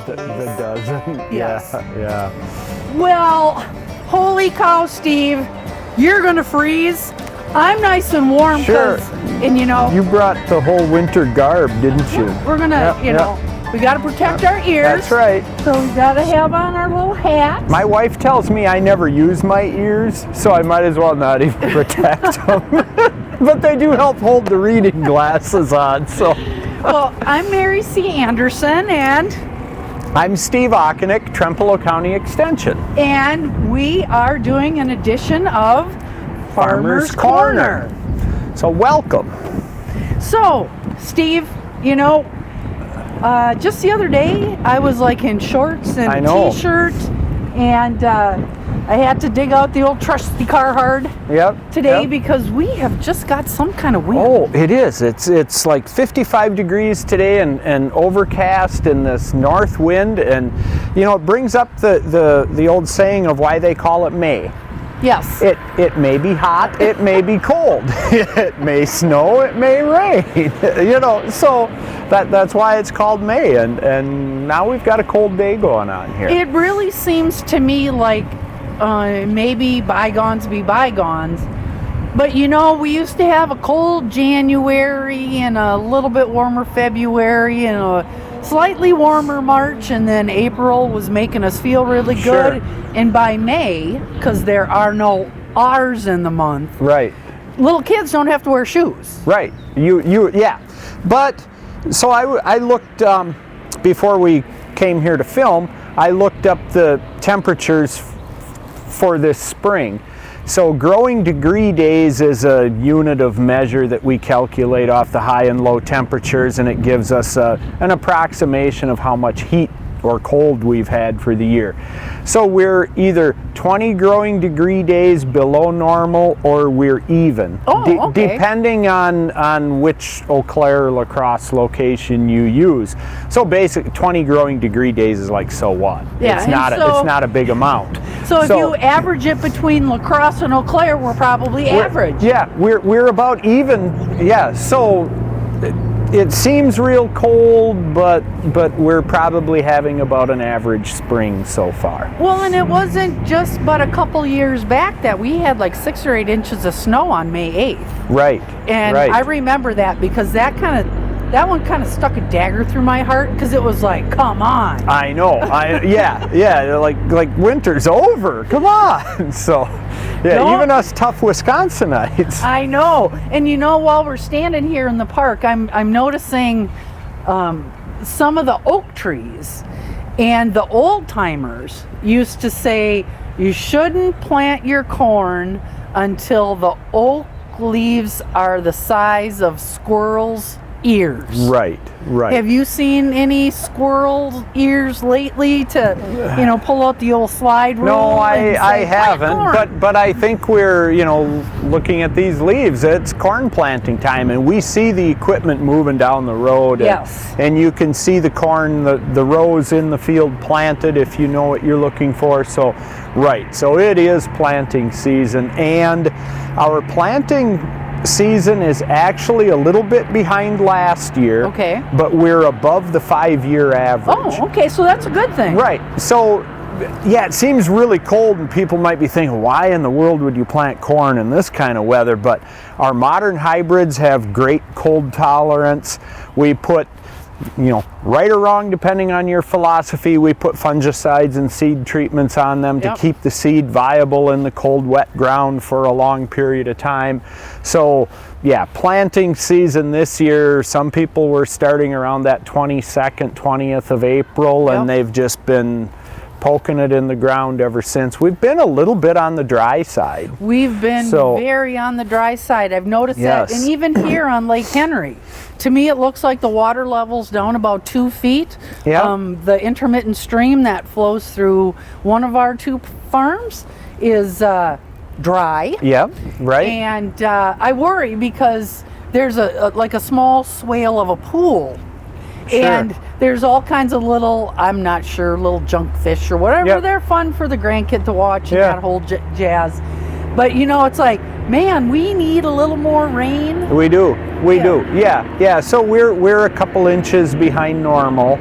that doesn't. Yes. Yeah. Well, holy cow, Steve, you're gonna freeze. I'm nice and warm, Sure. and you know, You brought the whole winter garb, didn't you? we're gonna, Yep, know, we gotta protect our ears. That's right. So we gotta have on our little hats. My wife tells me I never use my ears, so I might as well not even protect them. But they do help hold the reading glasses on, so. Well, I'm Mary C. Anderson, and I'm Steve Oconek, Trempealeau County Extension. we are doing an edition of Farmer's Corner. So welcome. So, Steve, you know, just the other day, I was like in shorts and I a know. t-shirt, and I had to dig out the old trusty Carhartt today Yep. because we have just got some kind of wind. Oh, it is. It's like 55 degrees today and overcast and this north wind, and you know, it brings up the old saying of why they call it May. Yes. It may be hot, it may be cold, it may snow, it may rain, you know, so that's why it's called May, and now we've got a cold day going on here. It really seems to me like maybe bygones be bygones, but you know, we used to have a cold January and a little bit warmer February and a slightly warmer March, and then April was making us feel really good. Sure. And by May, because there are no R's in the month, Right. little kids don't have to wear shoes. Right. Yeah. But so I looked before we came here to film. I looked up the temperatures for this spring. So growing degree days is a unit of measure that we calculate off the high and low temperatures, and it gives us an approximation of how much heat or cold we've had for the year. So we're either 20 growing degree days below normal, or we're even. Oh, okay. Depending on which Eau Claire or La Crosse location you use. So basically 20 growing degree days is like, so what? Yeah, it's and not so- it's not a big amount. So if you average it between La Crosse and Eau Claire, we're probably average. Yeah, we're about even. Yeah, so it seems real cold, but we're probably having about an average spring so far. Well, and it wasn't just but a couple years back that we had like 6 or 8 inches of snow on May 8th. Right. And right. I remember that because that one kind of stuck a dagger through my heart, because it was like, come on. I know. Yeah. Like winter's over. Come on. So, yeah. No. Even us tough Wisconsinites. I know. And you know, while we're standing here in the park, I'm noticing some of the oak trees, and the old timers used to say you shouldn't plant your corn until the oak leaves are the size of squirrels' ears. Right. Have you seen any squirrel ears lately to, you know, pull out the old slide rule? No, and I say, haven't, "Plant corn." but I think we're, you know, looking at these leaves, it's corn planting time, and we see the equipment moving down the road. Yes. And you can see the corn, the rows in the field planted, if you know what you're looking for. So, right, so it is planting season, and our planting season is actually a little bit behind last year. Okay. But we're above the 5-year average. Oh, okay, so that's a good thing. Right. So, yeah, it seems really cold, and people might be thinking, why in the world would you plant corn in this kind of weather? But our modern hybrids have great cold tolerance. We put, you know, right or wrong, depending on your philosophy, we put fungicides and seed treatments on them to keep the seed viable in the cold, wet ground for a long period of time. So, yeah, planting season this year, some people were starting around that 22nd, 20th of April, and they've just been poking it in the ground ever since. We've been a little bit on the dry side. We've been very on the dry side. I've noticed that. And even here on Lake Henry, to me it looks like the water level's down about 2 feet. Yeah. The intermittent stream that flows through one of our 2 farms is dry. Yep, right. And I worry because there's a small swale of a pool. Sure. And there's all kinds of little, I'm not sure, little junk fish or whatever. Yep. They're fun for the grandkid to watch and that whole jazz. But you know, it's like, man, we need a little more rain. We do. Yeah. So we're a couple inches behind normal.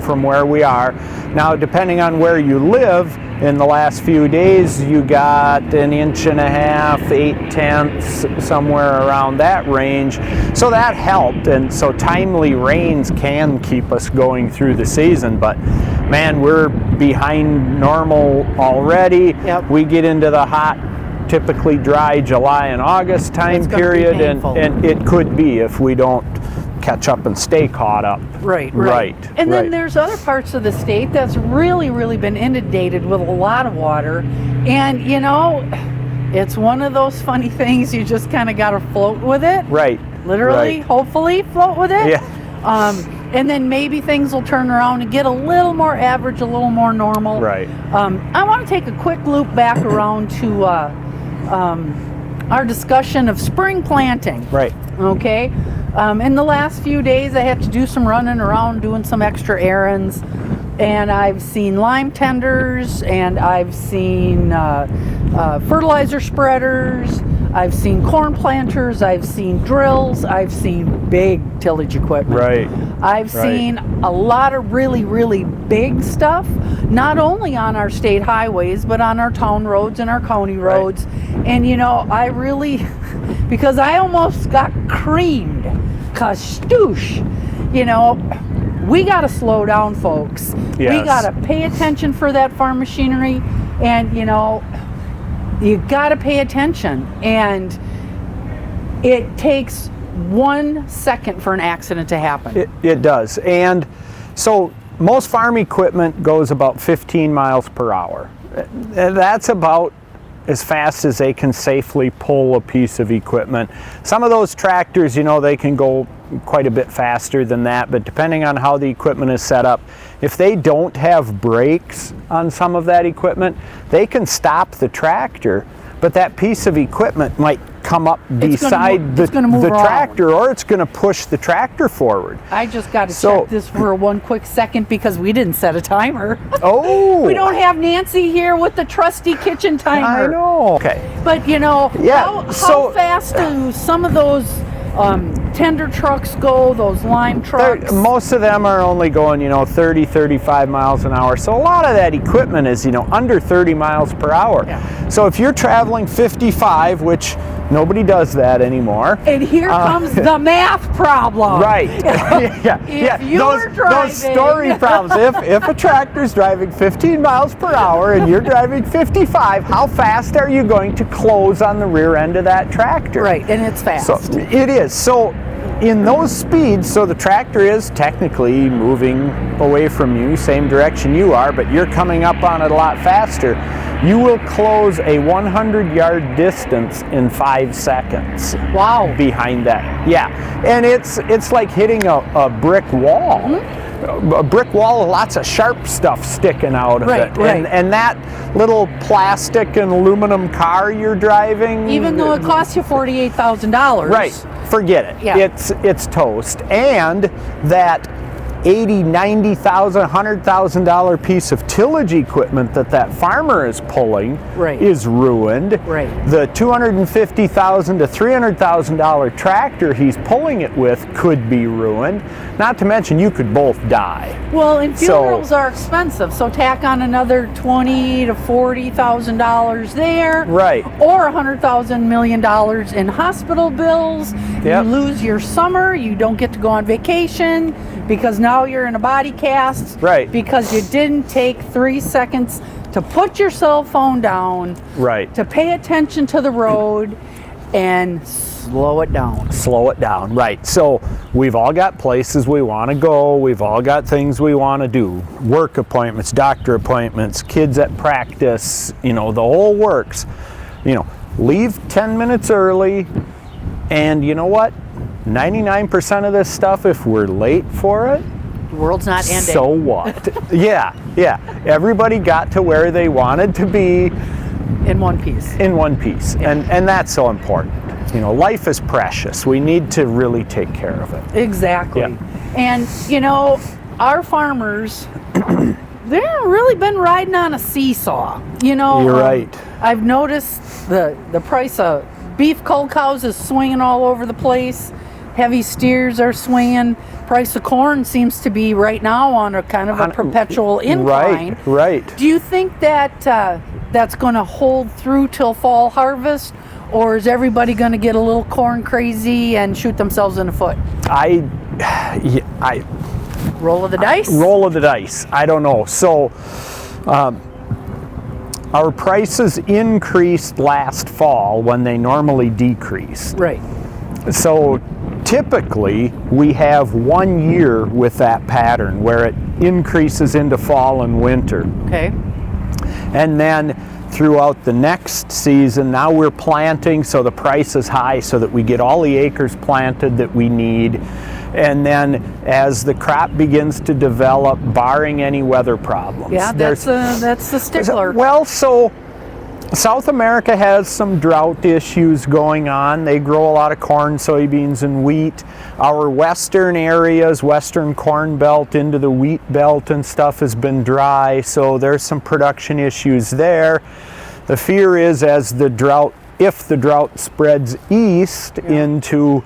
from where we are. Now, depending on where you live, in the last few days, you got 1.5 inches, 8/10, somewhere around that range. So that helped, and so timely rains can keep us going through the season. But man, we're behind normal already. Yep. We get into the hot, typically dry July and August time period, and it could be if we don't catch up and stay caught up. Right. And then there's other parts of the state that's really been inundated with a lot of water, and you know, it's one of those funny things, you just kind of got to float with it. Right. Literally, hopefully float with it. Yeah. And then maybe things will turn around and get a little more average, a little more normal. Right. I want to take a quick loop back around to our discussion of spring planting. Right. Okay. In the last few days, I had to do some running around, doing some extra errands, and I've seen lime tenders, and I've seen fertilizer spreaders, I've seen corn planters, I've seen drills, I've seen big tillage equipment. Right. I've seen a lot of really big stuff, not only on our state highways, but on our town roads and our county roads. Right. And you know, I really, because I almost got creamed, cause stoosh, you know, we got to slow down, folks. Yes. We got to pay attention for that farm machinery, and you know, you got to pay attention. And it takes 1 second for an accident to happen. It does. And so most farm equipment goes about 15 miles per hour. That's about as fast as they can safely pull a piece of equipment. Some of those tractors, you know, they can go quite a bit faster than that, but depending on how the equipment is set up, if they don't have brakes on some of that equipment, they can stop the tractor, but that piece of equipment might come up beside the tractor, or it's going to push the tractor forward. I just got to check this for one quick second because we didn't set a timer. Oh! We don't have Nancy here with the trusty kitchen timer. I know. Okay. But you know, yeah, how fast do some of those tender trucks go, those lime trucks? Most of them are only going, you know, 30, 35 miles an hour. So a lot of that equipment is, you know, under 30 miles per hour. Yeah. So if you're traveling 55, which nobody does that anymore. And here comes the math problem. Right. If you're driving... those story problems. If a tractor's driving 15 miles per hour and you're driving 55, how fast are you going to close on the rear end of that tractor? Right, and it's fast. So it is. So in those speeds, so the tractor is technically moving away from you, same direction you are, but you're coming up on it a lot faster. You will close a 100-yard distance in 5 seconds. Wow. Behind that. Yeah. And it's like hitting a brick wall. Mm-hmm. A brick wall with lots of sharp stuff sticking out of it. Right. And that little plastic and aluminum car you're driving, even though it costs you $48,000. Right. Forget it. Yeah. It's toast. And that $80,000, $90,000, $100,000 piece of tillage equipment that farmer is pulling is ruined. Right. The $250,000 to $300,000 tractor he's pulling it with could be ruined. Not to mention you could both die. Well, and funerals are expensive, so tack on another $20,000 to $40,000 there. Right. Or $100,000 million in hospital bills. Yep. You lose your summer. You don't get to go on vacation because now you're in a body cast. Right. Because you didn't take 3 seconds to put your cell phone down. Right. To pay attention to the road and slow it down. Slow it down, right. So we've all got places we want to go. We've all got things we want to do. Work appointments, doctor appointments, kids at practice, you know, the whole works. You know, leave 10 minutes early, and you know what? 99% of this stuff, if we're late for it, the world's not ending. So what? Yeah. Everybody got to where they wanted to be. In one piece. Yeah. And that's so important. You know, life is precious. We need to really take care of it. Exactly. Yeah. And, you know, our farmers, they haven't really been riding on a seesaw. You know, you're right. I've noticed the price of beef cull cows is swinging all over the place. heavy steers are swinging. Price of corn seems to be right now on a kind of a perpetual incline. Right. Do you think that that's going to hold through till fall harvest, or is everybody going to get a little corn crazy and shoot themselves in the foot? Roll of the dice? Roll of the dice. I don't know. So our prices increased last fall when they normally decreased. Right. So typically we have 1 year with that pattern where it increases into fall and winter. Okay. And then throughout the next season, now we're planting, so the price is high so that we get all the acres planted that we need. And then as the crop begins to develop, barring any weather problems. Yeah, that's the stickler. Well, so South America has some drought issues going on. They grow a lot of corn, soybeans, and wheat. Our western areas, western corn belt into the wheat belt and stuff has been dry, so there's some production issues there. The fear is if the drought spreads east into,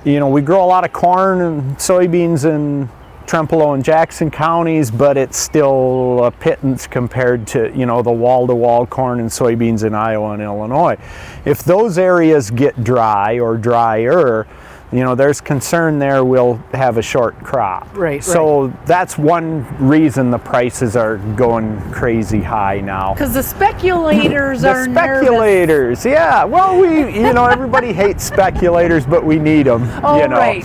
we grow a lot of corn and soybeans in Trempealeau and Jackson counties, but it's still a pittance compared to, the wall-to-wall corn and soybeans in Iowa and Illinois. If those areas get dry or drier, there's concern there we'll have a short crop. Right. So that's one reason the prices are going crazy high now. Because the speculators are nervous. Yeah. Well, everybody hates speculators, but we need them. Oh, right.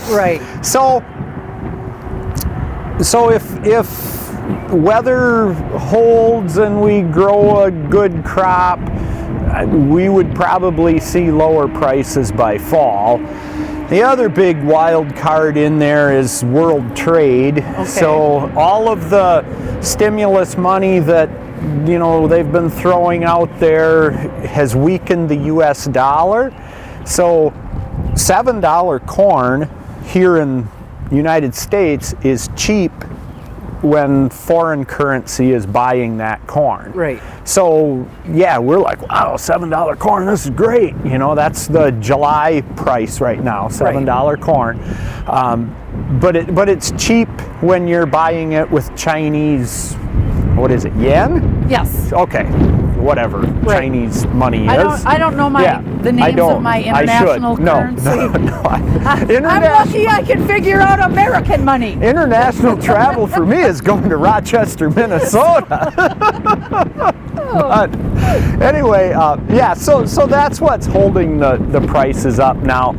So if weather holds and we grow a good crop, we would probably see lower prices by fall. The other big wild card in there is world trade. Okay. So all of the stimulus money that they've been throwing out there has weakened the US dollar. So $7 corn here in United States is cheap when foreign currency is buying that corn. Right. So yeah, we're like, wow, $7 corn, this is great. That's the July price right now, $7 corn. But it's cheap when you're buying it with Chinese, what is it, yen? Yes. Okay, whatever Chinese money is. I don't know the names of my international currency. No. I'm lucky I can figure out American money. International travel for me is going to Rochester, Minnesota. But anyway, so that's what's holding the prices up now.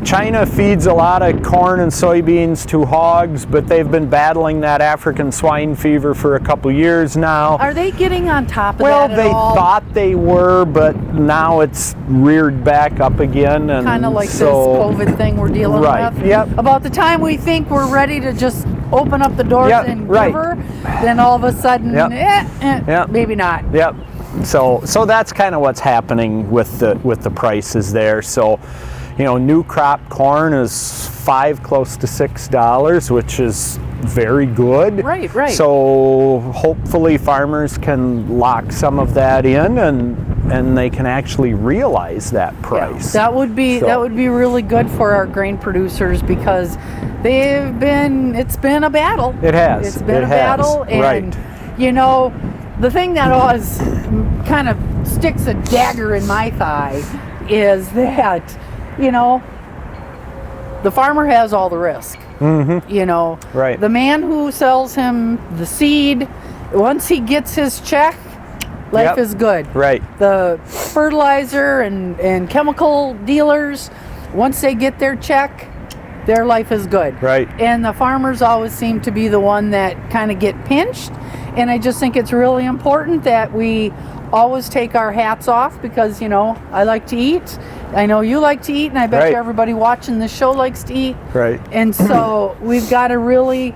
China feeds a lot of corn and soybeans to hogs, but they've been battling that African swine fever for a couple years now. Are they getting on top of that Well, at they all? thought they were, but now it's reared back up again. And kind of like this COVID thing we're dealing with. Yep. About the time we think we're ready to just open up the doors and give her, then all of a sudden, maybe not. Yep. So that's kind of what's happening with the prices there. So, new crop corn is $5, close to $6, which is very good. Right. So hopefully farmers can lock some of that in and they can actually realize that price. Yeah, that would be really good for our grain producers, because it's been a battle. It has. It's been a battle, and the thing that always kind of sticks a dagger in my thigh is that the farmer has all the risk. Mm-hmm. Right. The man who sells him the seed, once he gets his check, life is good. Right. The fertilizer and chemical dealers, once they get their check, their life is good. Right. And the farmers always seem to be the one that kind of get pinched. And I just think it's really important that we always take our hats off, because I like to eat. I know you like to eat, and I bet you everybody watching this show likes to eat. Right. And so we've got to really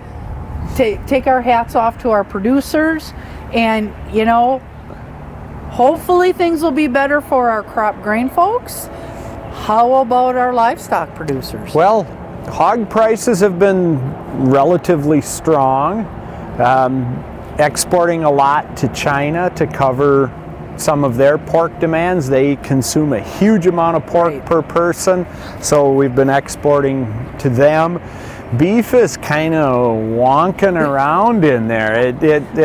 take our hats off to our producers, and hopefully things will be better for our crop grain folks. How about our livestock producers? Well, hog prices have been relatively strong. Exporting a lot to China to cover some of their pork demands. They consume a huge amount of pork Right. per person, so we've been exporting to them. Beef is kind of wonking around in there. It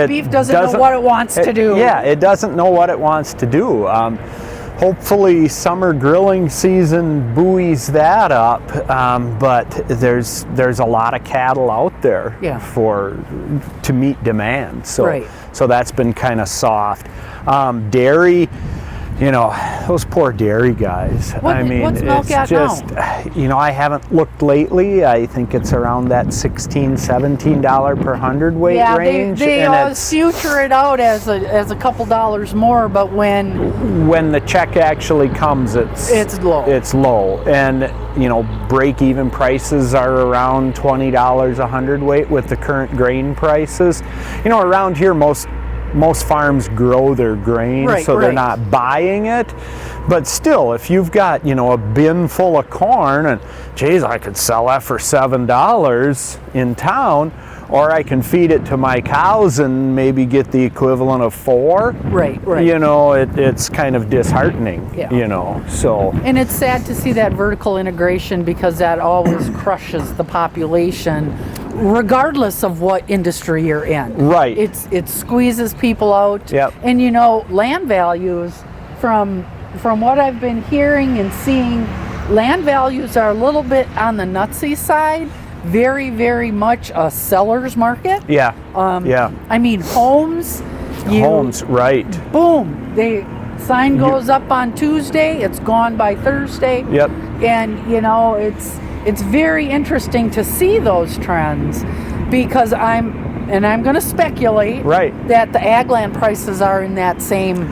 Beef doesn't know what it wants to do. Yeah, it doesn't know what it wants to do. Hopefully summer grilling season buoys that up, but there's a lot of cattle out there Yeah. to meet demand. So Right. so that's been kind of soft. Dairy, you know, those poor dairy guys. What's milk it's at just, you know, I haven't looked lately. I think it's around that $16, $17 per hundredweight Yeah, range. they and always future it out as a couple dollars more, but when the check actually comes, It's low. It's low, and you know, break-even prices are around $20 a hundredweight with the current grain prices. You know, around here, most farms grow their grain, Right, so they're right. not buying it. But still, if you've got, you know, a bin full of corn, and geez, I could sell that for $7 in town, or I can feed it to my cows and maybe get the equivalent of $4. Right. You know, it's kind of disheartening. Yeah. You know, so And it's sad to see that vertical integration, because that always crushes the population, regardless of what industry you're in. Right. It squeezes people out. Yep. And you know, land values, from what I've been hearing and seeing, land values are a little bit on the nutsy side. Very, very much a seller's market. yeah, yeah. I mean, homes. Homes, right? Boom. Sign goes up on Tuesday. It's gone by Thursday. Yep. And you know, it's very interesting to see those trends, because I'm going to speculate Right. that the ag land prices are in that same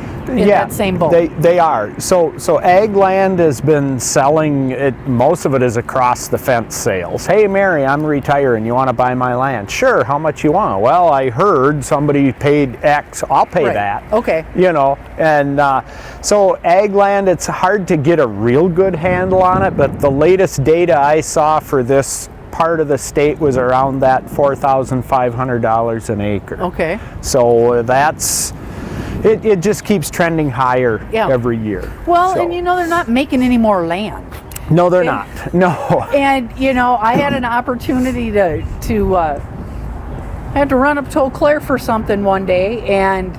boat. They are. So ag land has been selling it. Most of it is across the fence sales. Hey Mary, I'm retiring. You want to buy my land? Sure. How much you want? Well, I heard somebody paid X. I'll pay Right. that. Okay. You know, and so ag land, it's hard to get a real good handle on it. But the latest data I saw for this part of the state was around that $4,500 an acre. Okay. So that's. It just keeps trending higher Yeah. every year. Well, So- and you know, they're not making any more land. No, they're not. No. And you know, I had an opportunity to I had to run up to Eau Claire for something one day, and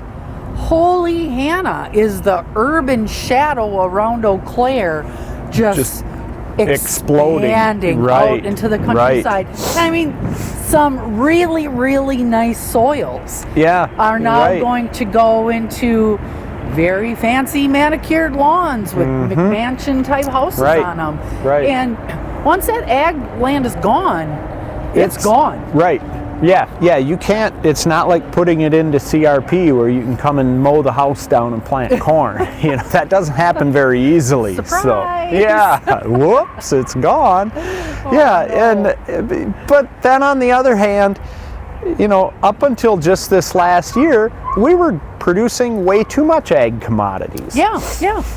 holy Hannah, is the urban shadow around Eau Claire just exploding. expanding Right, out into the right. countryside. I mean, some really, really nice soils Yeah. are now right. going to go into very fancy manicured lawns with McMansion type houses Right, on them. right. And once that ag land is gone, it's gone. Right. Yeah, you can't, it's not like putting it into CRP where you can come and mow the house down and plant corn. You know, that doesn't happen very easily. Surprise! So, yeah, whoops, it's gone. But then on the other hand, you know, up until just this last year, we were producing way too much ag commodities. Yeah.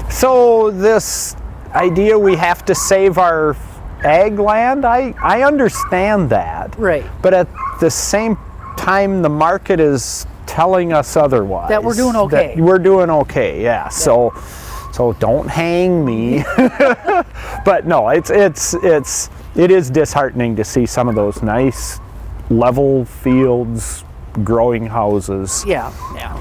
So this idea we have to save our ag land, I understand that. Right. But at the same time, the market is telling us otherwise. That we're doing okay. That we're doing okay, yeah. So don't hang me. But no, it is disheartening to see some of those nice level fields, growing houses. Yeah.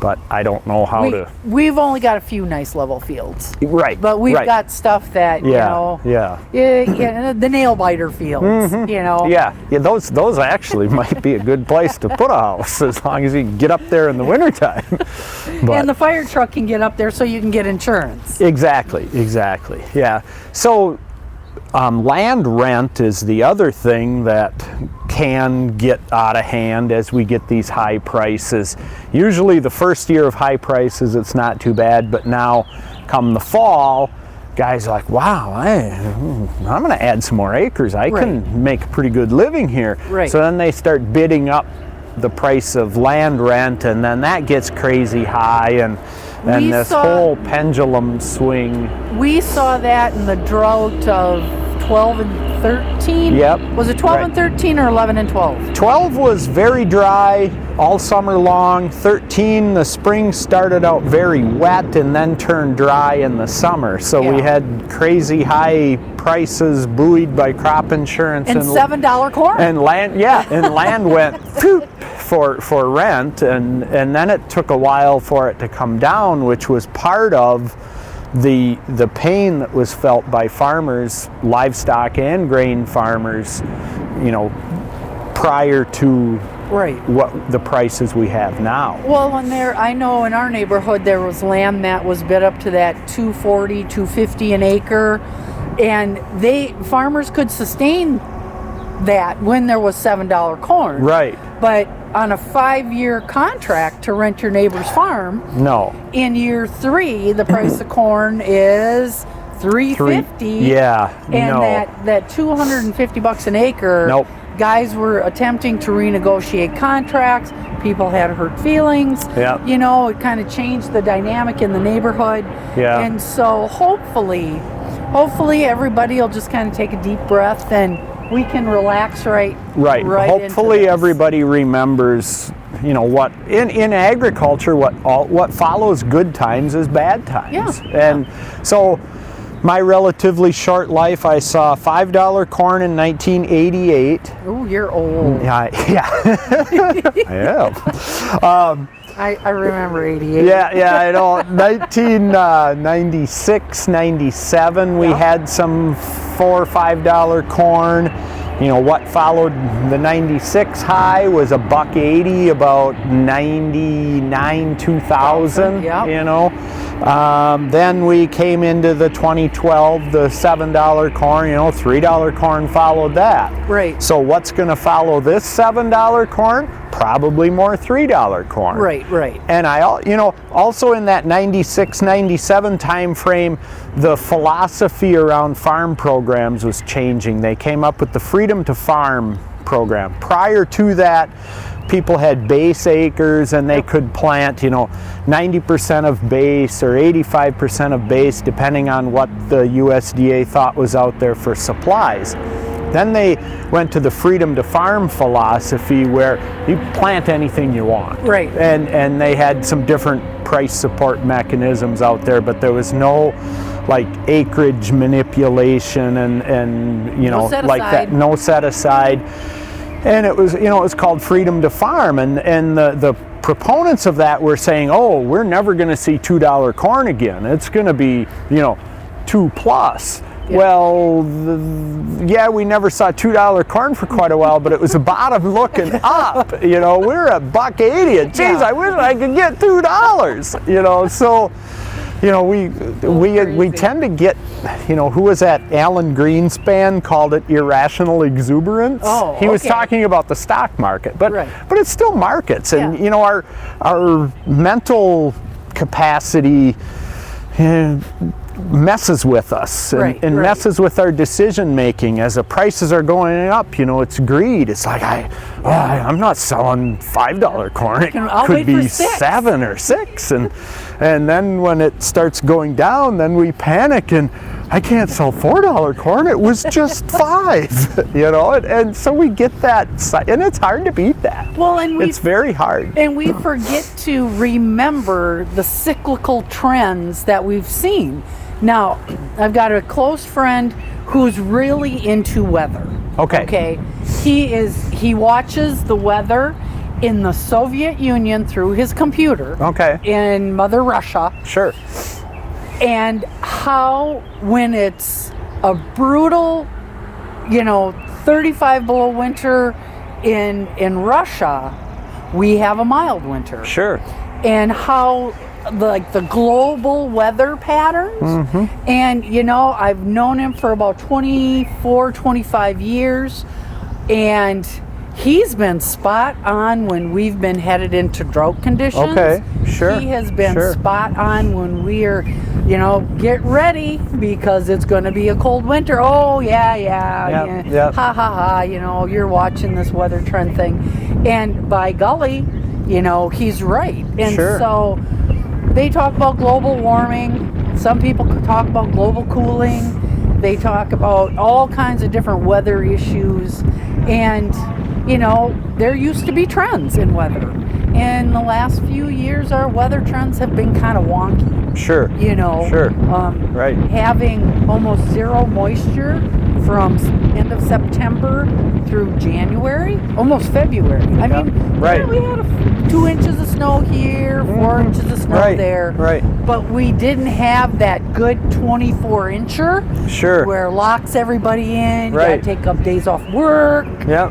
But I don't know how to. We've only got a few nice level fields. Right. But we've right. got stuff that, you know, Yeah. the nail biter fields, you know. Yeah. Those actually might be a good place to put a house, as long as you can get up there in the wintertime. But And the fire truck can get up there so you can get insurance. exactly. Yeah. So land rent is the other thing that can get out of hand as we get these high prices. Usually the first year of high prices, it's not too bad, but now come the fall, guys are like, wow, I'm going to add some more acres. I can make a pretty good living here. Right. So then they start bidding up the price of land rent, and then that gets crazy high, and whole pendulum swing. We saw that in the drought of 12 and 13? Yep. Was it 12 Right. and 13 or 11 and 12? 12 was very dry all summer long. 13, the spring started out very wet and then turned dry in the summer. So we Yeah. had crazy high prices buoyed by crop insurance And $7 corn. and land. Yeah, and land went phew, for rent, and then it took a while for it to come down, which was part of the pain that was felt by farmers, livestock and grain farmers, prior to Right. what the prices we have now. Well, I know in our neighborhood there was land that was bid up to that $240, $250 an acre, and farmers could sustain that when there was $7 corn. Right. But on a 5-year contract to rent your neighbor's farm, No. in year 3 the price of corn is $350. Yeah. And no. that $250 an acre. Nope. Guys were attempting to renegotiate contracts. People had hurt feelings. Yeah. It kind of changed the dynamic in the neighborhood. Yeah. And so hopefully everybody will just kind of take a deep breath and we can relax right Hopefully into this. everybody remembers, what in agriculture, what follows good times is bad times. Yeah. And so my relatively short life, I saw $5 corn in 1988. Ooh, you're old. Yeah. I am. I remember 88. Yeah, I know. 1996, 97, we had some $4 or $5 corn. What followed the 96 high was $1.80, about 99, 2000. Yep. Then we came into the 2012, the $7 corn. $3 corn followed that. Right. So what's going to follow this $7 corn? Probably more $3 corn. Right. And also in that 96, 97 time frame, the philosophy around farm programs was changing. They came up with the Freedom to Farm program. Prior to that, people had base acres and they could plant, 90% of base or 85% of base, depending on what the USDA thought was out there for supplies. Then they went to the Freedom to Farm philosophy where you plant anything you want. Right. And they had some different price support mechanisms out there, but there was no acreage manipulation and No set like aside. that, no set aside. And it was called Freedom to Farm, and the proponents of that were saying, oh, we're never going to see $2 corn again. It's going to be, 2 plus. Yeah. Well, we never saw $2 corn for quite a while, but it was the bottom looking up. We're at $1.80, and geez, I wish I could get $2. So, we tend to get, who was that? Alan Greenspan called it irrational exuberance. Oh, he was okay. talking about the stock market, but Right. it's still markets, and Yeah. our mental capacity messes with us and Right. messes with our decision making as the prices are going up. It's greed. It's like I'm not selling $5 corn. It I'll could wait for be 6. 7 or 6, and then when it starts going down, then we panic and I can't sell $4 corn. It was just 5. And so we get that, and it's hard to beat that. Well, and it's very hard. And we forget to remember the cyclical trends that we've seen. Now, I've got a close friend who's really into weather. Okay. He watches the weather in the Soviet Union through his computer. Okay. In Mother Russia. Sure. And how when it's a brutal, 35 below winter in Russia, we have a mild winter. Sure. And how the global weather patterns. Mm-hmm. And I've known him for about 24, 25 years, and he's been spot on when we've been headed into drought conditions. Okay, sure. He has been sure. spot on when we're, get ready because it's going to be a cold winter. Oh, yeah. Yep. Ha, ha, ha. You're watching this weather trend thing. And by golly, he's right. And Sure. so they talk about global warming. Some people talk about global cooling. They talk about all kinds of different weather issues, and there used to be trends in weather. In the last few years, our weather trends have been kind of wonky. Sure. Sure. Right. Having almost zero moisture from end of September through January, almost February. I mean, right. We had 2 inches of snow here, 4 inches of snow there. Right. But we didn't have that good 24-incher. Sure. Where it locks everybody in. Right. You gotta take up days off work. Yeah.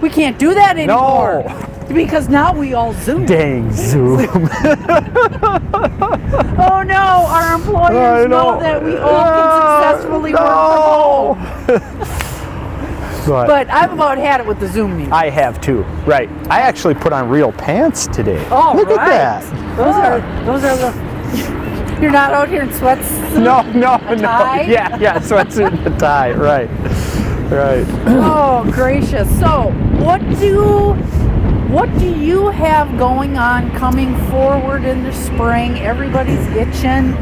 We can't do that anymore. No. Because now we all Zoom. Dang, Zoom. Oh no, our employers know that we all can successfully work from home. But I've about had it with the Zoom meeting. I have too. Right. I actually put on real pants today. Oh, look right. at that. Those are the. You're not out here in sweats. No. Tie? Yeah, sweatsuit and a tie. Right. Oh gracious. So what do you have going on coming forward in the spring? Everybody's itching.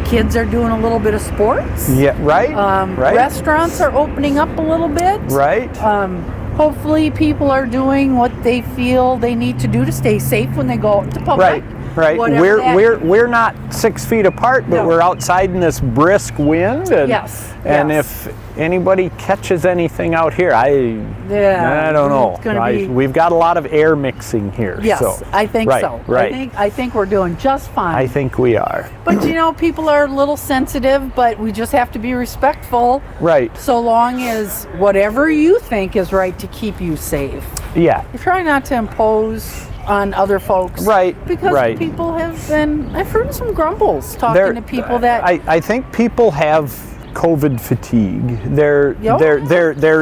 Kids are doing a little bit of sports. Yeah, right. Right. Restaurants are opening up a little bit. Right. Hopefully people are doing what they feel they need to do to stay safe when they go out to public. Right. We're not 6 feet apart, but we're outside in this brisk wind. And if anybody catches anything out here, I don't know. We've got a lot of air mixing here. Yes, so. I think so. Right. I think we're doing just fine. I think we are. But people are a little sensitive, but we just have to be respectful. Right. So long as whatever you think is right to keep you safe. Yeah. You try not to impose on other folks. Right. Because people have been, I've heard some grumbles talking to people that. I think people have COVID fatigue. They're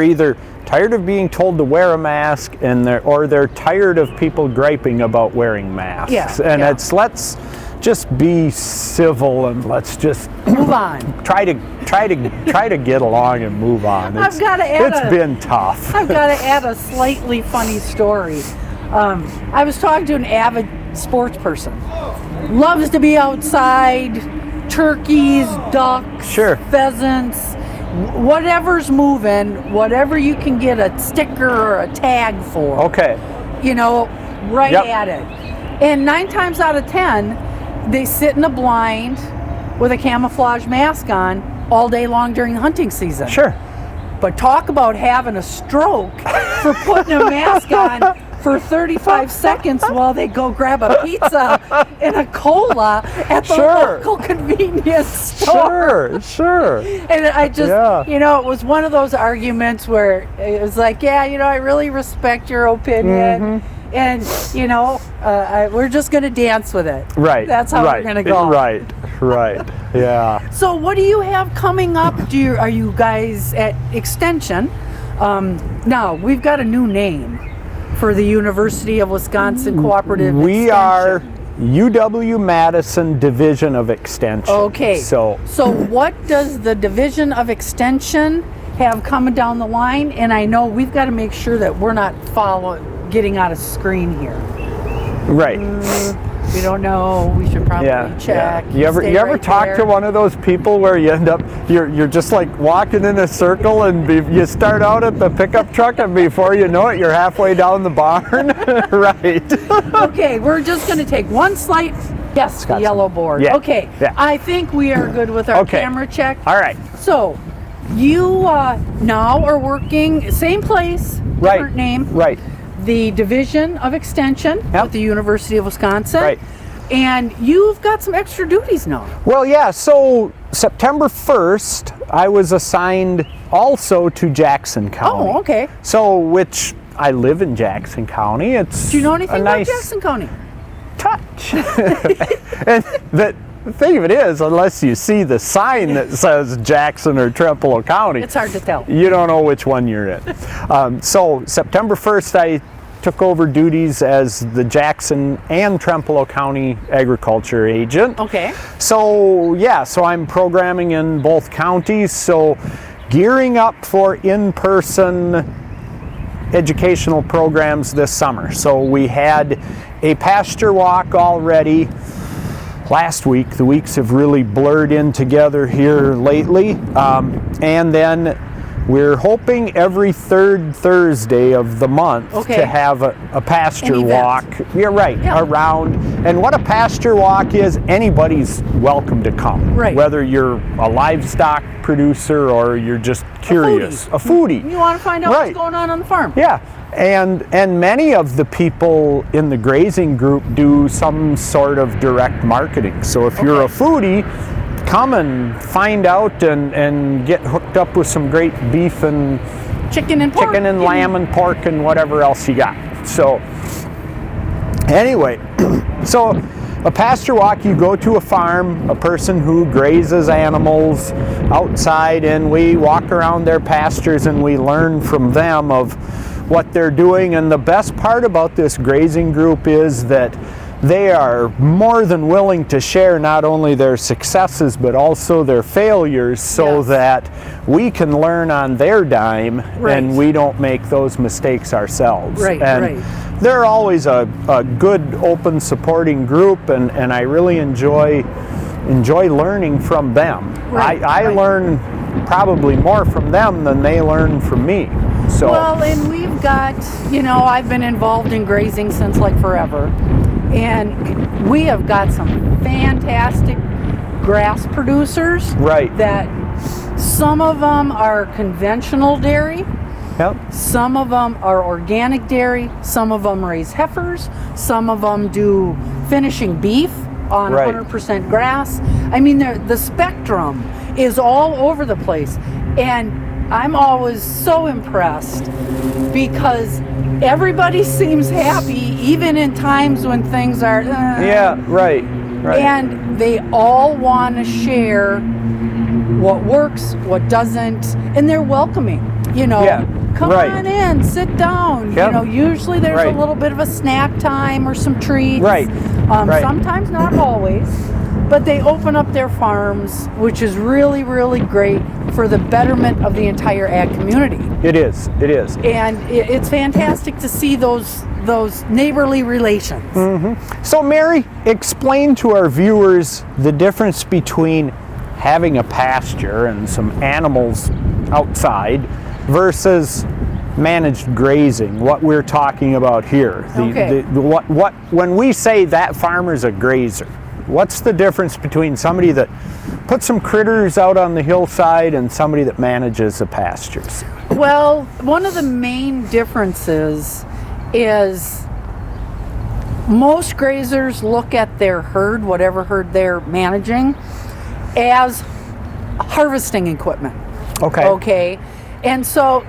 either tired of being told to wear a mask, or they're tired of people griping about wearing masks. It's let's just be civil and let's just move on. Try to get along and move on. I've got to add. It's been tough. I've got to add a slightly funny story. I was talking to an avid sports person. Loves to be outside. Turkeys, ducks, pheasants, whatever's moving, whatever you can get a sticker or a tag for. Okay. At it. And 9 times out of 10, they sit in a blind with a camouflage mask on all day long during the hunting season. Sure. But talk about having a stroke for putting a mask on for 35 seconds while they go grab a pizza and a cola at the local convenience store. Sure. And I just, it was one of those arguments where it was like, I really respect your opinion. And, we're just going to dance with it. Right. That's how we're going to go. Right. Yeah. So what do you have coming up? Are you guys at Extension? Now, we've got a new name for the University of Wisconsin Cooperative We Extension. are UW-Madison Division of Extension. Okay. So what does the Division of Extension have coming down the line? And I know we've got to make sure that we're not getting out of screen here. Right. We don't know. We should probably check. You ever talk to one of those people where you end up you're just like walking in a circle and you start out at the pickup truck and before you know it you're halfway down the barn? Right. Okay, we're just going to take one slight. Yes, the yellow board. Yeah. Okay. Yeah. I think we are good with our camera check. All right. So you now are working same place, different name. Right. The Division of Extension at the University of Wisconsin. Right. And you've got some extra duties now. Well, yeah, so September 1st, I was assigned also to Jackson County. Oh, okay. So, which I live in Jackson County. Do you know anything about Jackson County? Touch. And the thing of it is, unless you see the sign that says Jackson or Trempealeau County, it's hard to tell. You don't know which one you're in. So September 1st, I took over duties as the Jackson and Trempealeau County agriculture agent. Okay. So I'm programming in both counties. So gearing up for in-person educational programs this summer. So we had a pasture walk already last week. The weeks have really blurred in together here lately. And then we're hoping every third Thursday of the month to have a pasture walk. You're right, around. And what a pasture walk is, anybody's welcome to come. Right. Whether you're a livestock producer or you're just curious. A foodie. You want to find out what's going on the farm. Yeah. And many of the people in the grazing group do some sort of direct marketing. So if you're a foodie, come and find out and get hooked up with some great beef and chicken and lamb and pork and whatever else you got. So anyway, so a pasture walk, you go to a farm, a person who grazes animals outside, and we walk around their pastures and we learn from them of what they're doing. And the best part about this grazing group is that they are more than willing to share not only their successes but also their failures, so that we can learn on their dime and we don't make those mistakes ourselves. They're always a good, open, supporting group, and I really enjoy learning from them. I learn probably more from them than they learn from me. So. Well, and we've got, I've been involved in grazing since like forever. And we have got some fantastic grass producers. That some of them are conventional dairy. Some of them are organic dairy. Some of them raise heifers. Some of them do finishing beef on 100% grass. I mean, the spectrum is all over the place. And I'm always so impressed because everybody seems happy, even in times when things are and they all want to share what works, what doesn't, and they're welcoming. Come on in, sit down. Usually there's a little bit of a snack time or some treats. Sometimes, not always, but they open up their farms, which is really, really great for the betterment of the entire ag community. It is. And it's fantastic to see those neighborly relations. So Mary, explain to our viewers the difference between having a pasture and some animals outside versus managed grazing, what we're talking about here. When we say that farmer's a grazer, what's the difference between somebody that puts some critters out on the hillside and somebody that manages the pastures? Well, one of the main differences is most grazers look at their herd, whatever herd they're managing, as harvesting equipment. And so,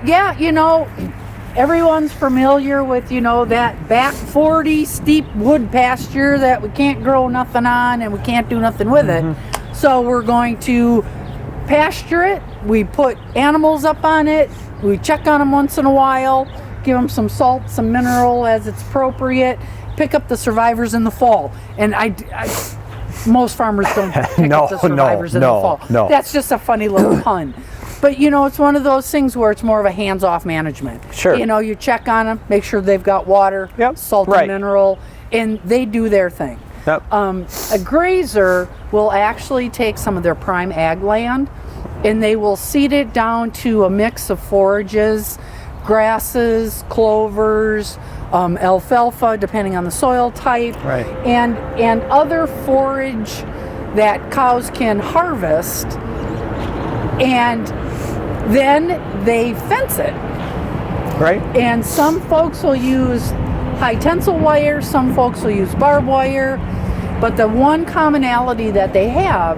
everyone's familiar with, that back 40 steep wood pasture that we can't grow nothing on and we can't do nothing with it. So we're going to pasture it. We put animals up on it. We check on them once in a while, give them some salt, some mineral as it's appropriate, pick up the survivors in the fall. And most farmers don't pick up the survivors in the fall. That's just a funny little pun. But, it's one of those things where it's more of a hands-off management. You check on them, make sure they've got water, salt and mineral, and they do their thing. A grazer will actually take some of their prime ag land, and they will seed it down to a mix of forages, grasses, clovers, alfalfa, depending on the soil type, and other forage that cows can harvest, and then they fence it. And some folks will use high tensile wire, some folks will use barbed wire, but the one commonality that they have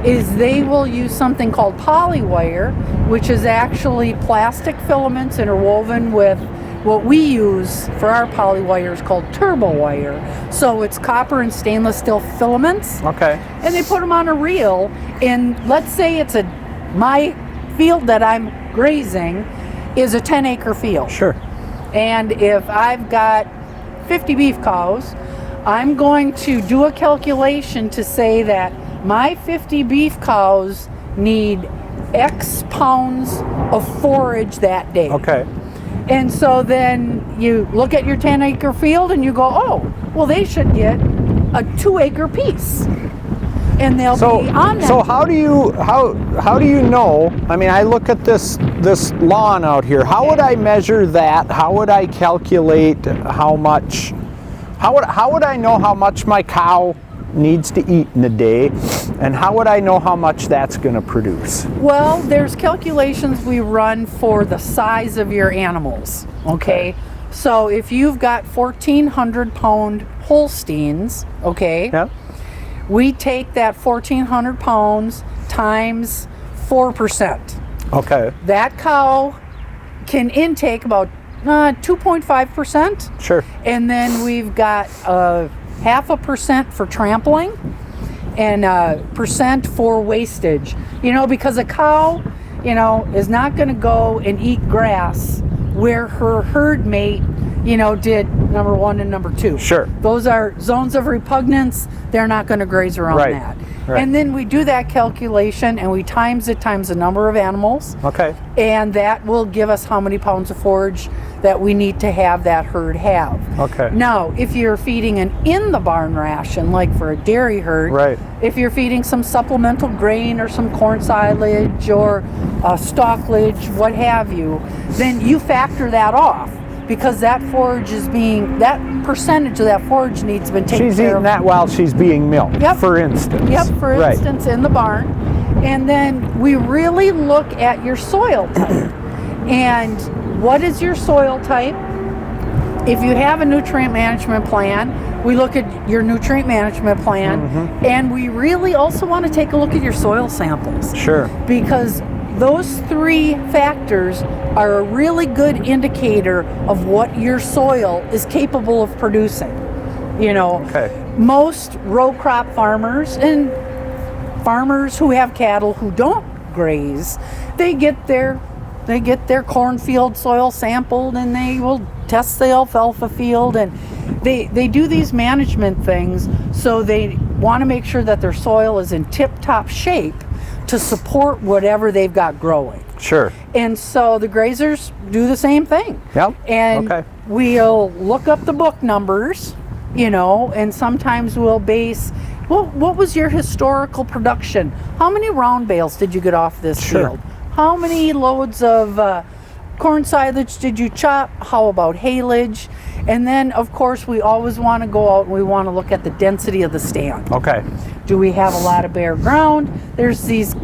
is they will use something called poly wire, which is actually plastic filaments interwoven with what we use for our poly wires called turbo wire. So it's copper and stainless steel filaments. And they put them on a reel, and let's say it's my field that I'm grazing is a 10-acre field. And if I've got 50 beef cows, I'm going to do a calculation to say that my 50 beef cows need X pounds of forage that day. And so then you look at your 10-acre field and you go, oh, well, they should get a 2-acre piece. and they'll be on that. So how do you know? I mean, I look at this lawn out here. How would I measure that? How would I calculate how much? How would I know how much my cow needs to eat in a day, and how would I know how much that's going to produce? Well, there's calculations we run for the size of your animals. Okay. So if you've got 1,400 pound Holsteins, okay, Yep. we take that 1,400 pounds times 4%. Okay. That cow can intake about 2.5%. Sure. And then we've got 0.5% for trampling and 1% for wastage. Because a cow, is not going to go and eat grass where her herd mate, did number 1 and number 2. Sure. Those are zones of repugnance. They're not going to graze around Right. that. Right. And then we do that calculation and we times it times the number of animals. Okay. And that will give us how many pounds of forage that we need to have that herd have. Okay. Now, if you're feeding an in-the-barn ration, like for a dairy herd, Right. if you're feeding some supplemental grain or some corn silage or stalklage, what have you, then you factor that off because that percentage of that forage needs to be taken She's care eating of. that while she's being milked, Yep. for instance. Yep, for Right. instance, in the barn. And then we really look at your soil type. And what is your soil type? If you have a nutrient management plan, we look at your nutrient management plan, and we really also want to take a look at your soil samples. Sure. Because those 3 factors are a really good indicator of what your soil is capable of producing. Okay. Most row crop farmers and farmers who have cattle who don't graze, they get their cornfield soil sampled and they will test the alfalfa field, and they do these management things, so they want to make sure that their soil is in tip-top shape to support whatever they've got growing. Sure. And so the grazers do the same thing. Yep. And Okay. we'll look up the book numbers, and sometimes we'll base, what was your historical production? How many round bales did you get off this Sure. field? How many loads of corn silage did you chop? How about haylage? And then, of course, we always want to go out and we want to look at the density of the stand. Okay. Do we have a lot of bare ground? There's these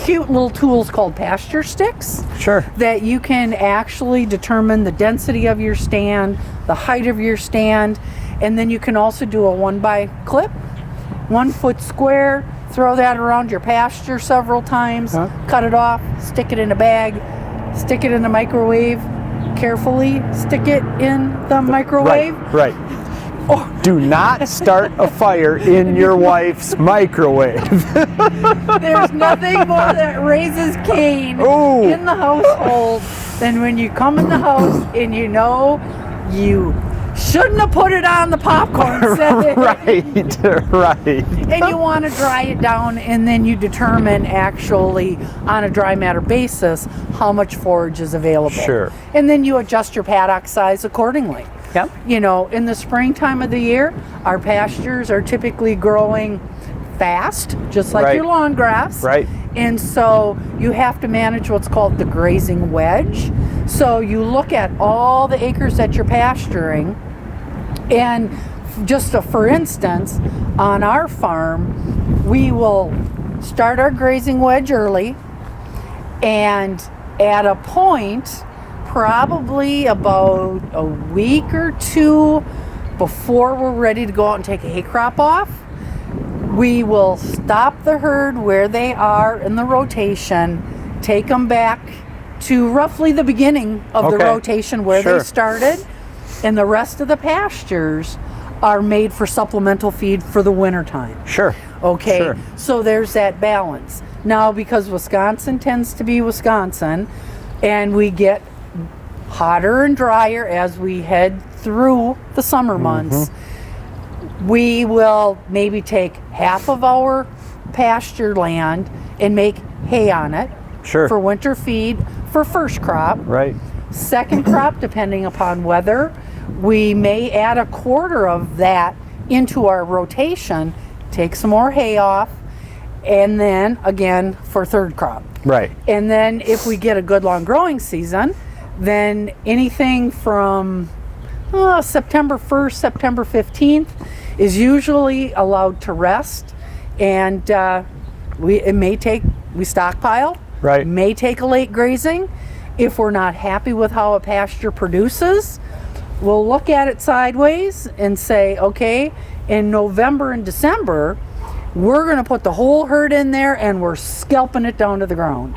cute little tools called pasture sticks Sure. that you can actually determine the density of your stand, the height of your stand, and then you can also do a 1x clip, 1 foot square, throw that around your pasture several times, cut it off, stick it in a bag, stick it in the microwave, carefully stick it in the microwave. Right. Do not start a fire in your wife's microwave. There's nothing more that raises Cain Ooh. in the household than when you come in the house and you know you shouldn't have put it on the popcorn set. Right. And you want to dry it down, and then you determine actually on a dry matter basis how much forage is available. Sure. And then you adjust your paddock size accordingly. Yep. In the springtime of the year, our pastures are typically growing fast, just like Right. your lawn grass. Right. And so you have to manage what's called the grazing wedge. So you look at all the acres that you're pasturing, and just for instance, on our farm, we will start our grazing wedge early, and at a point, probably about a week or 2 before we're ready to go out and take a hay crop off, we will stop the herd where they are in the rotation, take them back to roughly the beginning of the rotation where Sure. they started, and the rest of the pastures are made for supplemental feed for the wintertime. Sure. Okay, Sure. so there's that balance. Now, because Wisconsin tends to be Wisconsin, and we get hotter and drier as we head through the summer months, we will maybe take half of our pasture land and make hay on it Sure. for winter feed for first crop. Right. Second crop, depending upon weather, we may add a quarter of that into our rotation take some more hay off, and then again for third crop. Right. And then if we get a good long growing season, then anything from September 1st, September 15th is usually allowed to rest, and we stockpile. Right. May take a late grazing. If we're not happy with how a pasture produces, we'll look at it sideways and say, okay, in November and December, we're going to put the whole herd in there and we're scalping it down to the ground.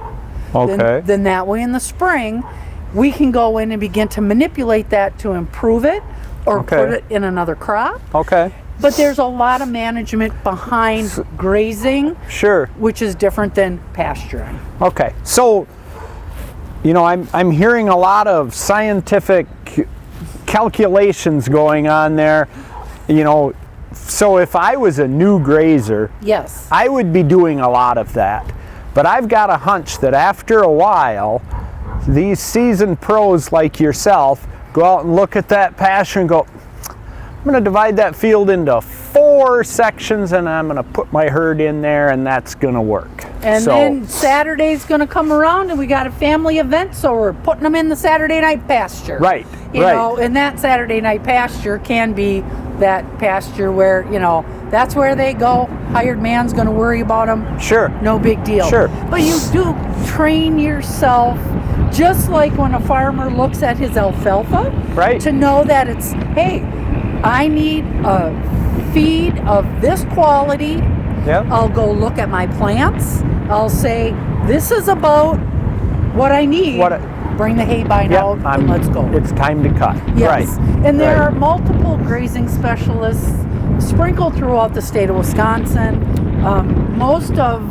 Okay. Then that way in the spring, we can go in and begin to manipulate that to improve it or put it in another crop. Okay. But there's a lot of management behind grazing, Sure. which is different than pasturing. Okay. So, you know, I'm hearing a lot of scientific calculations going on there. You know, so if I was a new grazer, Yes. I would be doing a lot of that. But I've got a hunch that after a while, these seasoned pros like yourself go out and look at that pasture and go, I'm going to divide that field into 4 sections and I'm going to put my herd in there and that's going to work. And then Saturday's going to come around and we got a family event, so we're putting them in the Saturday night pasture. Right. You know, and that Saturday night pasture can be that pasture where, you know, that's where they go. Hired man's going to worry about them. Sure. No big deal. Sure. But you do train yourself, just like when a farmer looks at his alfalfa, Right. to know that it's, hey, I need a feed of this quality. Yep. I'll go look at my plants. I'll say, this is about what I need. Bring the hay bine out and let's go. It's time to cut. Yes. Right. And there are multiple grazing specialists sprinkled throughout the state of Wisconsin. Most of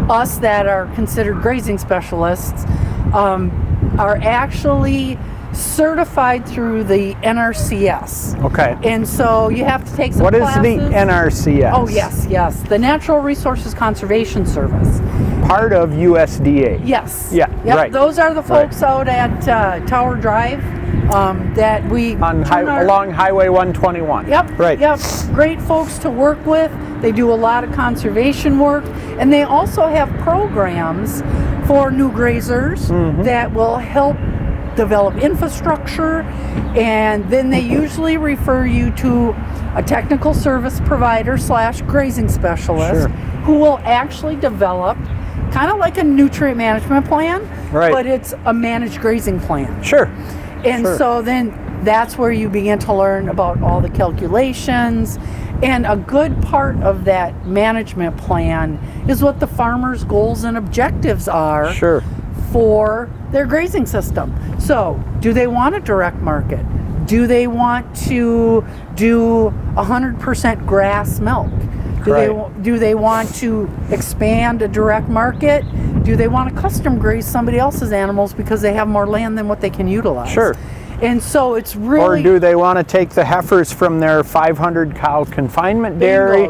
us that are considered grazing specialists are actually certified through the NRCS. Okay. And so you have to take some What is classes. the NRCS? Oh, yes. The Natural Resources Conservation Service. Part of USDA. Yes. Yeah, Yep. right. Those are the folks out at Tower Drive that we along Highway 121. Yep. Right. Yep. Great folks to work with. They do a lot of conservation work, and they also have programs for new grazers that will help develop infrastructure, and then they usually refer you to a technical service provider / grazing specialist who will actually develop kind of like a nutrient management plan, but it's a managed grazing plan. Sure. And so then that's where you begin to learn about all the calculations, and a good part of that management plan is what the farmer's goals and objectives are for their grazing system. So, do they want a direct market? Do they want to do 100% grass milk? Do they want to expand a direct market? Do they want to custom graze somebody else's animals because they have more land than what they can utilize? Sure. And so it's really... Or do they want to take the heifers from their 500 cow confinement dairy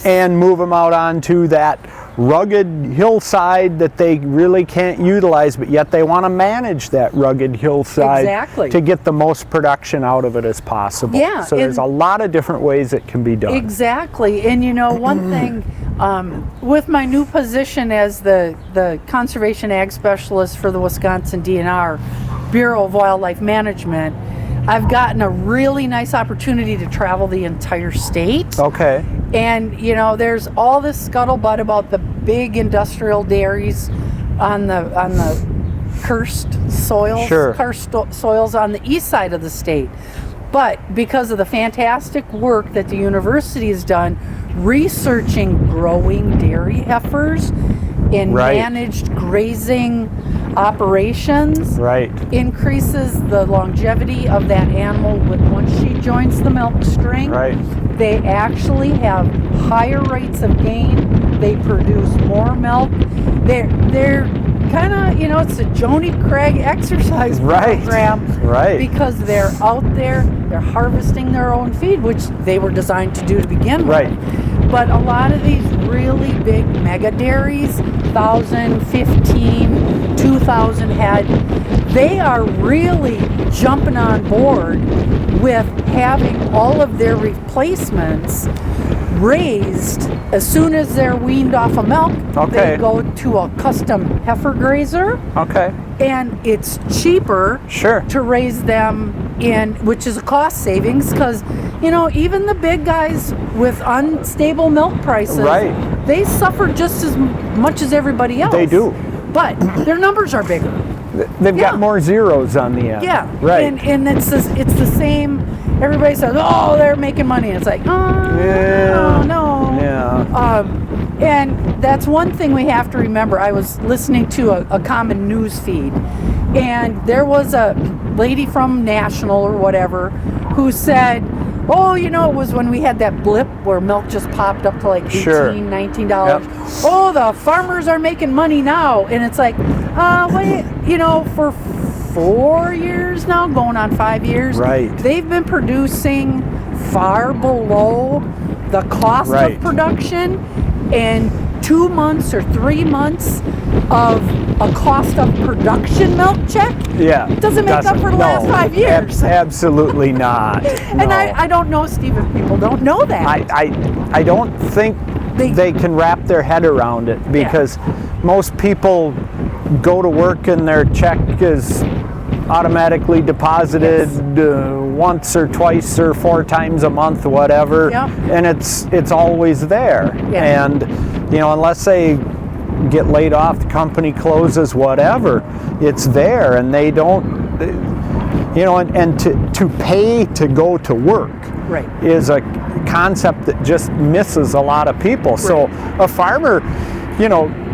and move them out onto that rugged hillside that they really can't utilize, but yet they want to manage that rugged hillside to get the most production out of it as possible. Yeah. So there's a lot of different ways it can be done. Exactly. And you know, one thing, with my new position as the Conservation Ag Specialist for the Wisconsin DNR, Bureau of Wildlife Management, I've gotten a really nice opportunity to travel the entire state. Okay. And you know, there's all this scuttlebutt about the big industrial dairies on the cursed soils, soils on the east side of the state. But because of the fantastic work that the university has done researching growing dairy heifers in managed grazing operations, increases the longevity of that animal once she joins the milk string. They actually have higher rates of gain. They produce more milk. They're kind of, you know, it's a Joni Craig exercise program, because they're out there, they're harvesting their own feed, which they were designed to do to begin with. But a lot of these really big mega dairies, 1,000, 15, 2,000 head, they are really jumping on board with having all of their replacements raised as soon as they're weaned off of milk. Okay. They go to a custom heifer grazer. Okay. And it's cheaper Sure. to raise them in, which is a cost savings, because even the big guys with unstable milk prices, Right. they suffer just as much as everybody else. They do. But their numbers are bigger. They've Yeah. got more zeros on the end. Yeah. Right. And it's the same. Everybody says, "Oh, they're making money." It's like, Yeah. no. Yeah. And that's one thing we have to remember. I was listening to a common news feed, and there was a lady from National or whatever who said, "Oh, it was when we had that blip where milk just popped up to like $18, Sure. $19. Yep. Oh, the farmers are making money now." And it's like, wait, for 4 years now, going on 5 years, Right. they've been producing far below the cost Right. of production, and 2 months or 3 months of a cost of production milk check Yeah. doesn't make up for the last 5 years. Absolutely not. And No. I don't know, Steve, if people don't know that. I don't think they can wrap their head around it, because most people go to work and their check is automatically deposited once or twice or 4 times a month, whatever, Yep. and it's always there. Yeah. And unless they get laid off, the company closes, whatever, it's there, and they don't. And to pay to go to work Right. is a concept that just misses a lot of people. So a farmer,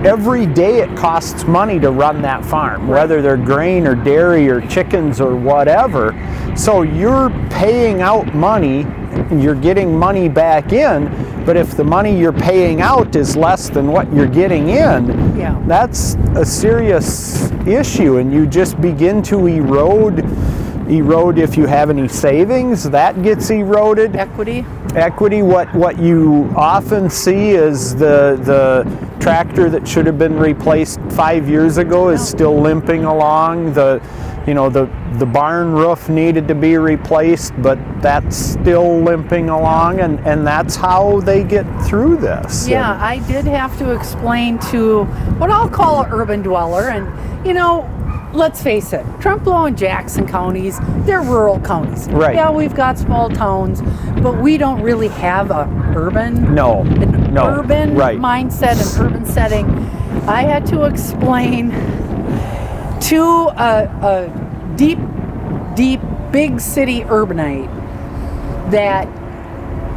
every day it costs money to run that farm, whether they're grain or dairy or chickens or whatever. So you're paying out money, you're getting money back in, but if the money you're paying out is less than what you're getting in, Yeah. that's a serious issue, and you just begin to erode if you have any savings, that gets eroded. Equity, what you often see is the tractor that should have been replaced 5 years ago is still limping along. The barn roof needed to be replaced, but that's still limping along, and that's how they get through this. Yeah, I did have to explain to what I'll call an urban dweller, and let's face it, Trempealeau and Jackson counties, they're rural counties. Right. Yeah, we've got small towns, but we don't really have an urban right. mindset, an urban setting. I had to explain to a deep, big city urbanite that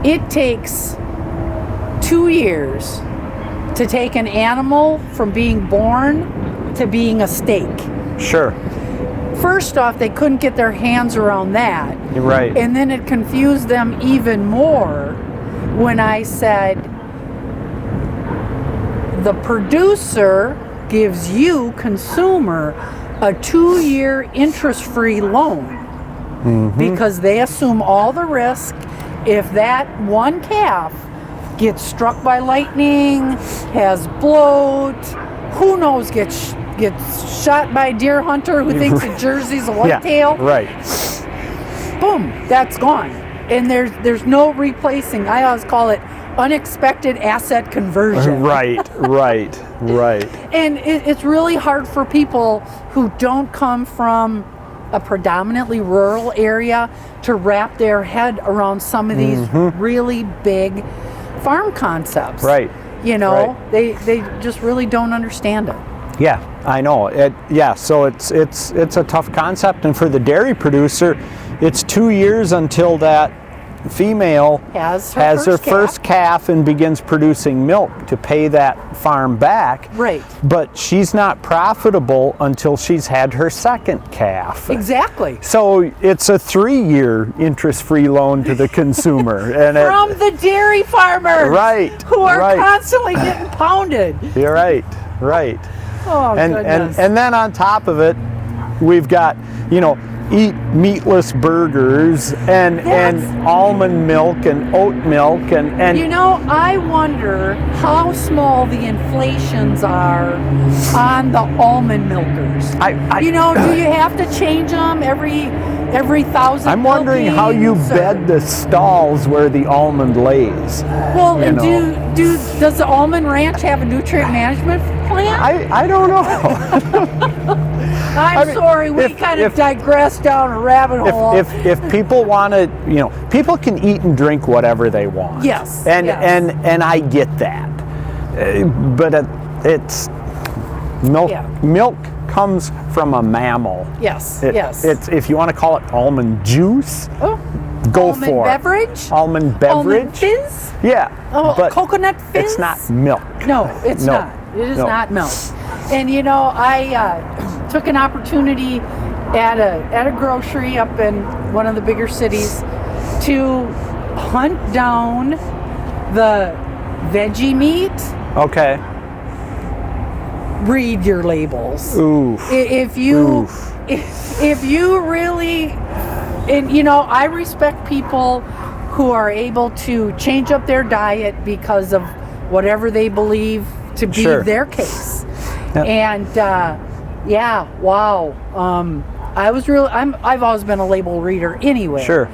it takes 2 years to take an animal from being born to being a steak. Sure. First off, they couldn't get their hands around that. You're right. And then it confused them even more when I said, the producer gives you, consumer, a 2-year interest-free loan, because they assume all the risk. If that one calf gets struck by lightning, has bloat, who knows, gets shot by a deer hunter who thinks a Jersey's a whitetail. Yeah, right. Boom, that's gone. And there's no replacing. I always call it unexpected asset conversion. Right. And it's really hard for people who don't come from a predominantly rural area to wrap their head around some of these really big farm concepts. Right. They just really don't understand it. Yeah, I know. So it's a tough concept, and for the dairy producer, it's 2 years until that female has her first calf and begins producing milk to pay that farm back. Right. But she's not profitable until she's had her second calf. Exactly. So it's a 3-year interest-free loan to the consumer. And from the dairy farmers. Right. Who are constantly getting pounded. You're right. Oh, goodness. And then on top of it, we've got, eat meatless burgers and almond milk and oat milk and I wonder how small the inflations are on the almond milkers. Do you have to change them every every 1,000. I'm wondering how you bed the stalls where the almond lays. Well, and does the almond ranch have a nutrient management plan? I don't know. I'm sorry, we kind of digressed down a rabbit hole. If people want to, people can eat and drink whatever they want. Yes. And I get that. But it's milk. Yeah. Milk comes from a mammal. Yes. It's if you want to call it almond juice. Oh. Go almond for beverage? it. Almond beverage. Almond fizz? Yeah. Oh, but coconut fizz? It's not milk. No, it's not. It is not milk. And I took an opportunity at a grocery up in one of the bigger cities to hunt down the veggie meat. Okay. Read your labels. Oof. If you really, and I respect people who are able to change up their diet because of whatever they believe to be their case. Yep. And wow. I've always been a label reader anyway. Sure.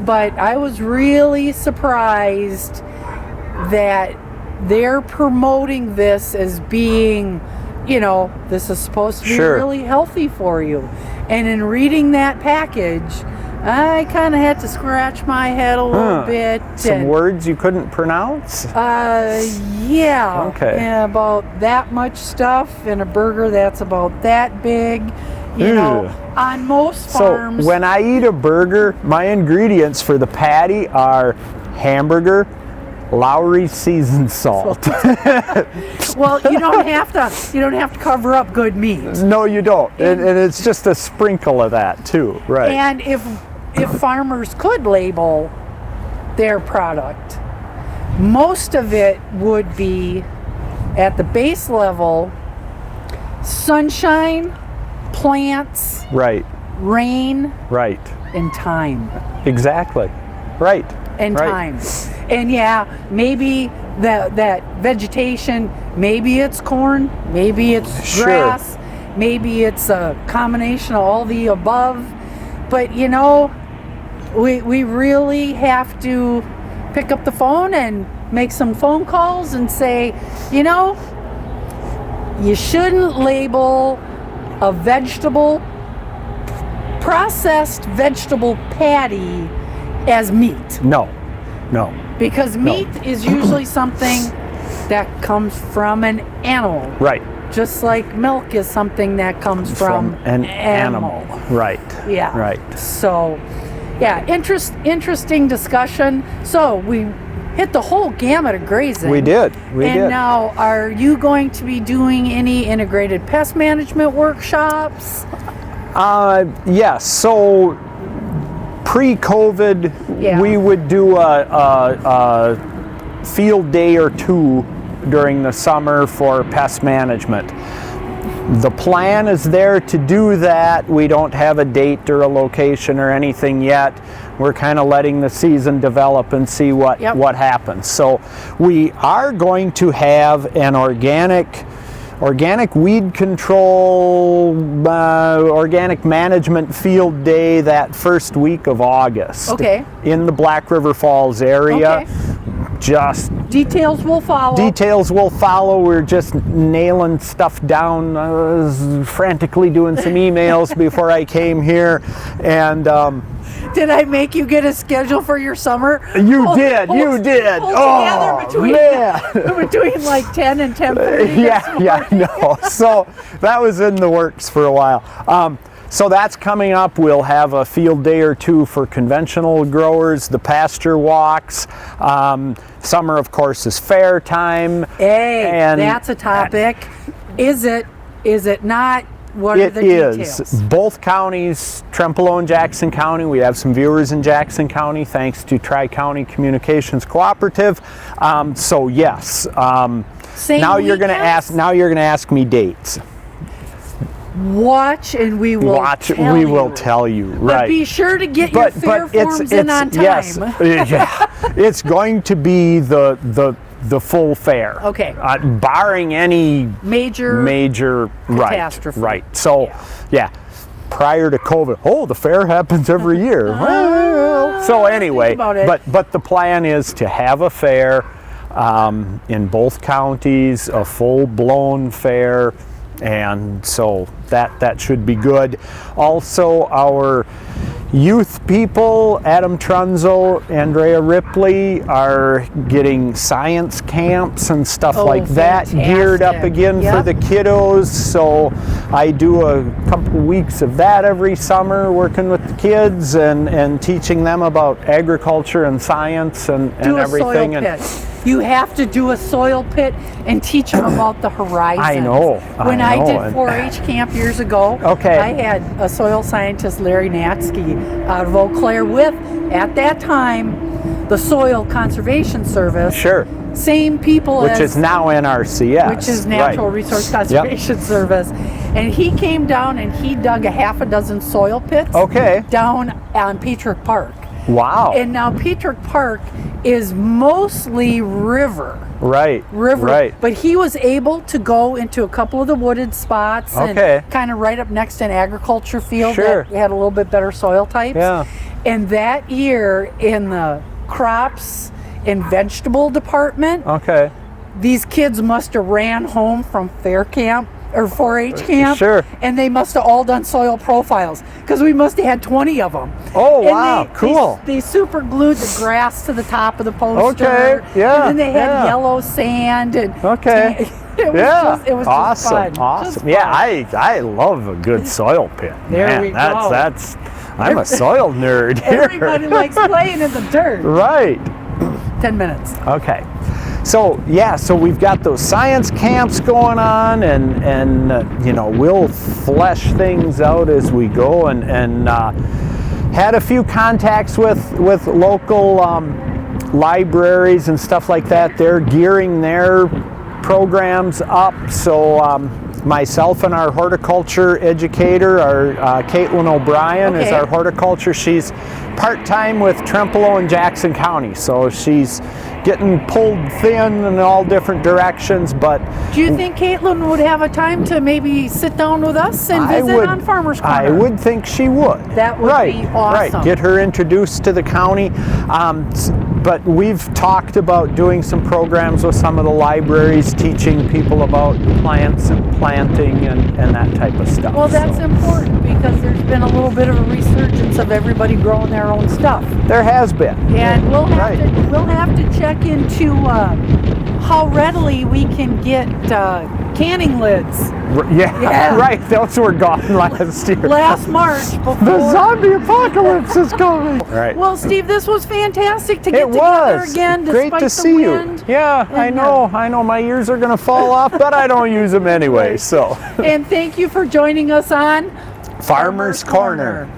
But I was really surprised that they're promoting this as being, this is supposed to be really healthy for you. And in reading that package, I kind of had to scratch my head a little bit. Some words you couldn't pronounce? Yeah. Okay. And about that much stuff in a burger that's about that big. On most farms. So when I eat a burger, my ingredients for the patty are hamburger, Lowry seasoned salt. Well, you don't have to cover up good meat. No, you don't. And it's just a sprinkle of that too, right? And if farmers could label their product, most of it would be at the base level: sunshine, plants, right, rain, right, and time. Exactly. Right. And time. And maybe that vegetation, maybe it's corn, maybe it's grass, maybe it's a combination of all the above. But we really have to pick up the phone and make some phone calls and say, you shouldn't label a processed vegetable patty as meat. No. Because meat is usually something that comes from an animal. Right. Just like milk is something that comes from an animal. Right. Yeah. Right. So, interesting discussion. So we hit the whole gamut of grazing. We did. And now, are you going to be doing any integrated pest management workshops? Yes. So pre-COVID, we would do a field day or two during the summer for pest management. The plan is there to do that. We don't have a date or a location or anything yet. We're kind of letting the season develop and see what happens. So we are going to have an organic weed control, organic management field day that first week of August. Okay. In the Black River Falls area. Okay. Just details will follow. We're just nailing stuff down. I was frantically doing some emails before I came here, and did I make you get a schedule for your summer? You did. Between like 10 and 10:30. No. So that was in the works for a while. So that's coming up. We'll have a field day or two for conventional growers, the pasture walks. Summer, of course, is fair time. Hey, and that's a topic. Is it not? What are the details? It is. Both counties, Trempealeau and Jackson County. We have some viewers in Jackson County, thanks to Tri-County Communications Cooperative. So yes. Now you're going to ask me dates. Watch and we will tell you. But right. be sure to get your fair forms in on time. Yes, it's going to be the full fair. Okay. Barring any major catastrophe. Right. So prior to COVID, oh, the fair happens every year. Well, so anyway, but the plan is to have a fair in both counties, a full-blown fair, and so that should be good. Also, our youth people, Adam Trunzo, Andrea Ripley, are getting science camps and stuff like that geared up again for the kiddos. So I do a couple weeks of that every summer, working with the kids and teaching them about agriculture and science and everything. You have to do a soil pit and teach them about the horizon. I know. When I did 4-H camp years ago, okay, I had a soil scientist, Larry Natsky, out of Eau Claire with, at that time, the Soil Conservation Service. Sure. Same people which is now NRCS. Which is Natural Resource Conservation Service. And he came down and he dug a half a dozen soil pits down on Petrick Park. Wow. And now Petrick Park is mostly river. Right. But he was able to go into a couple of the wooded spots and kind of right up next to an agriculture field that had a little bit better soil types. Yeah. And that year in the crops and vegetable department, these kids must have ran home from fair camp or 4-H camp, and they must have all done soil profiles because we must have had 20 of them. Oh, and wow, cool. They super glued the grass to the top of the poster. And then they had yellow sand. And it was just awesome. Fun. Awesome. Yeah, I love a good soil pit. There we go. I'm a soil nerd here. Everybody likes playing in the dirt. Right. 10 minutes. Okay. So so we've got those science camps going on, and you know, we'll flesh things out as we go, and had a few contacts with local libraries and stuff like that. They're gearing their programs up, so myself and our horticulture educator, our Caitlin O'Brien is our horticulture. She's part-time with Trempealeau and Jackson County, so she's getting pulled thin in all different directions. But do you think Caitlin would have a time to maybe sit down with us and visit on Farmers Corner? I would think she would. That would be awesome. Right, get her introduced to the county. But we've talked about doing some programs with some of the libraries, teaching people about plants and planting and that type of stuff. Well, that's important because there's been a little bit of a resurgence of everybody growing their own stuff. There has been. And we'll have to check into how readily we can get canning lids. Right. Those were gone last year. Last March, before the zombie apocalypse is coming. Right. Well, Steve, this was fantastic to get together again. Great to see you. Yeah, I know. My ears are going to fall off, but I don't use them anyway. So. And thank you for joining us on Farmers Corner.